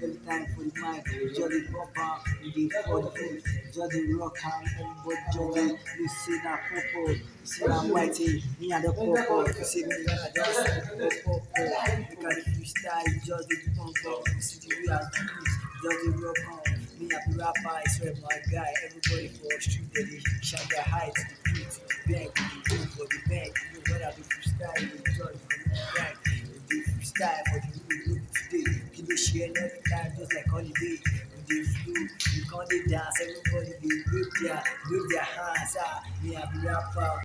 Every time for the mind, jolly bumper, we dey for the food, jolly rock am, everybody jolly, you see that purple, you see that white, me and the purple, you see me and I just the purple, you can freestyle, you just the pump up, you see the way I do it, just the rock on, me and the rapper, I swear my guy, everybody for the street, they dey shine their height, the beat, the bank, the room for the bank, you know what I do freestyle, you judge for the bank, you dey freestyle for the room, look today, keep it share every time, just like holiday, we dey flow, we come dey dance, everybody dey wave their hands, me and the rapper.